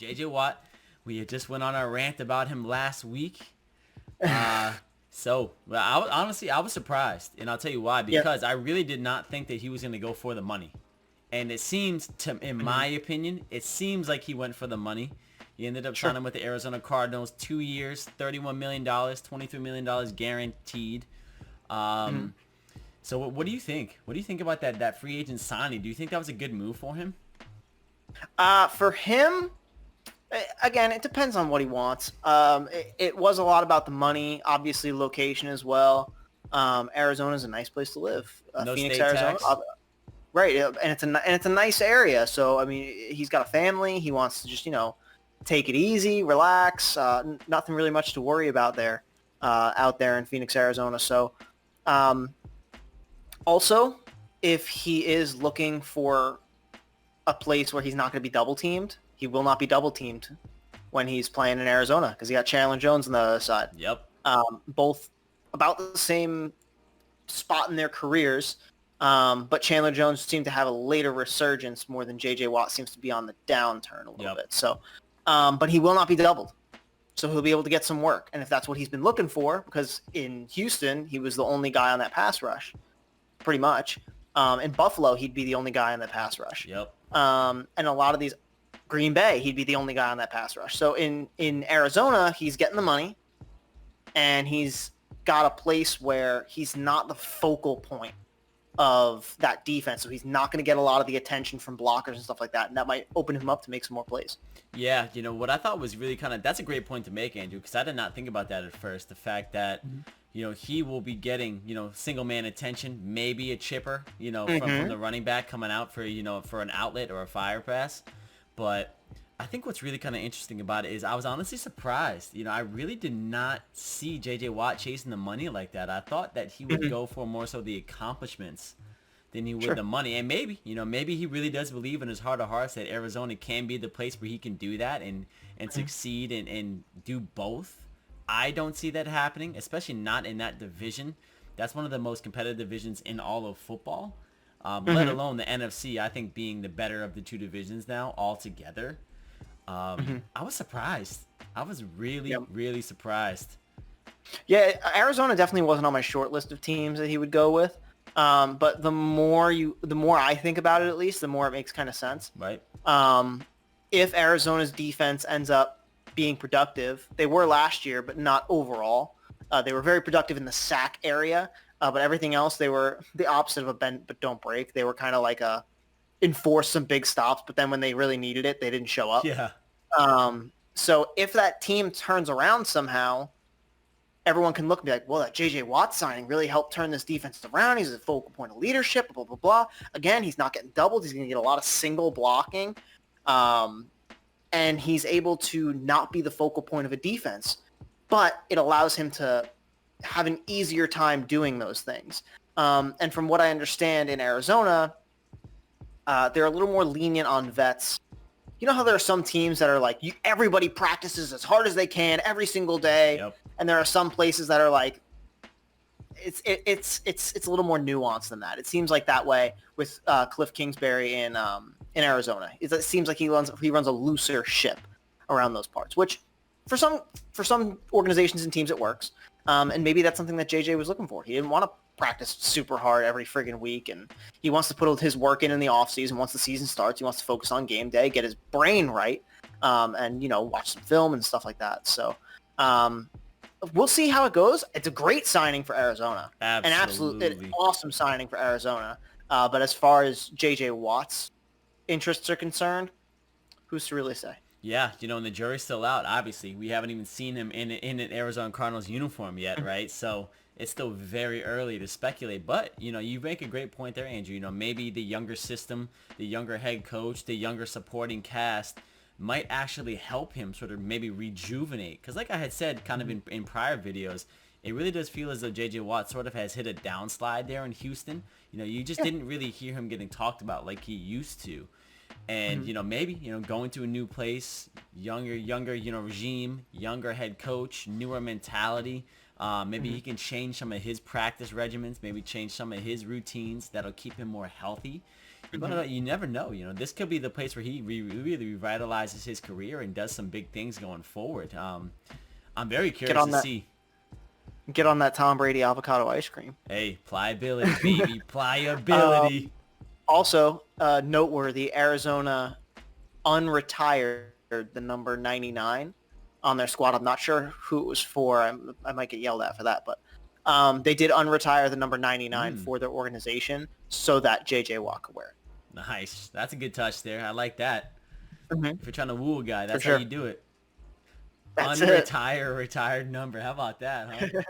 J.J. Watt, we had just went on our rant about him last week. Honestly, I was surprised, and I'll tell you why. Yeah. Because I really did not think that he was going to go for the money, and it seems in my opinion, it seems like he went for the money. He ended up Sure. signing with the Arizona Cardinals, 2 years, $31 million, $23 million guaranteed. hmm So what do you think? What do you think about that free agent signing? Do you think that was a good move for him? For him, again, it depends on what he wants. It was a lot about the money, obviously location as well. Arizona is a nice place to live. No Phoenix, state Arizona, tax. right? And it's a nice area. So I mean, he's got a family. He wants to just take it easy, relax. Nothing really much to worry about there, out there in Phoenix, Arizona. So, um, also, if he is looking for a place where he's not going to be double teamed, he will not be double teamed when he's playing in Arizona because he got Chandler Jones on the other side. Yep. Both about the same spot in their careers, but Chandler Jones seemed to have a later resurgence more than J.J. Watt seems to be on the downturn a little bit. So, but he will not be doubled. So he'll be able to get some work. And if that's what he's been looking for, because in Houston, he was the only guy on that pass rush, pretty much. In Buffalo, he'd be the only guy on that pass rush. Yep. And a lot of these, Green Bay, he'd be the only guy on that pass rush. So in Arizona, he's getting the money, and he's got a place where he's not the focal point of that defense. So he's not going to get a lot of the attention from blockers and stuff like that. And that might open him up to make some more plays. Yeah, what I thought was really that's a great point to make, Andrew, because I did not think about that at first. The fact that, he will be getting, single man attention, maybe a chipper, from the running back coming out for, for an outlet or a fire pass. But I think what's really kind of interesting about it is I was honestly surprised. I really did not see J.J. Watt chasing the money like that. I thought that he would go for more so the accomplishments than he would the money. And maybe he really does believe in his heart of hearts that Arizona can be the place where he can do that and succeed and do both. I don't see that happening, especially not in that division. That's one of the most competitive divisions in all of football, let alone the NFC, I think, being the better of the two divisions now altogether. I was surprised. I was really, really surprised. Yeah, Arizona definitely wasn't on my short list of teams that he would go with. But the more I think about it, at least, the more it makes kind of sense. Right. If Arizona's defense ends up being productive, they were last year, but not overall. They were very productive in the sack area, but everything else, they were the opposite of a bend but don't break. They were kind of like enforce some big stops, but then when they really needed it, they didn't show up. Yeah. So if that team turns around somehow, everyone can look and be like, well, that J.J. Watt signing really helped turn this defense around. He's a focal point of leadership, blah, blah, blah. Again, he's not getting doubled. He's going to get a lot of single blocking. And he's able to not be the focal point of a defense. But it allows him to have an easier time doing those things. And from what I understand in Arizona, they're a little more lenient on vets. You know how there are some teams that are like, everybody practices as hard as they can every single day. Yep. And there are some places that are like, it's a little more nuanced than that. It seems like that way with Cliff Kingsbury in Arizona. It seems like he runs a looser ship around those parts, which for some organizations and teams it works. And maybe that's something that JJ was looking for. He didn't want to practice super hard every friggin' week, and he wants to put his work in the offseason. Once the season starts, he wants to focus on game day, get his brain right, and watch some film and stuff like that. So we'll see how it goes. It's a great signing for Arizona. Absolutely. An awesome signing for Arizona. But as far as J.J. Watt's interests are concerned, who's to really say? Yeah, and the jury's still out, obviously. We haven't even seen him in an Arizona Cardinals uniform yet, right? So it's still very early to speculate. But, you make a great point there, Andrew. Maybe the younger system, the younger head coach, the younger supporting cast might actually help him sort of maybe rejuvenate. Because like I had said kind of in prior videos, it really does feel as though J.J. Watt sort of has hit a downslide there in Houston. You just didn't really hear him getting talked about like he used to. And, maybe, going to a new place, younger, regime, younger head coach, newer mentality. Maybe he can change some of his practice regimens, maybe change some of his routines that'll keep him more healthy. But you never know. This could be the place where he really revitalizes his career and does some big things going forward. I'm very curious to see. Get on that Tom Brady avocado ice cream. Hey, pliability, baby, pliability. Also, noteworthy, Arizona unretired the number 99 on their squad. I'm not sure who it was for. I might get yelled at for that, but they did unretire the number 99 for their organization so that J.J. Watt could wear it. Nice. That's a good touch there. I like that. Mm-hmm. If you're trying to woo a guy, that's sure. how you do it. That's Unretire a retired number. How about that, huh?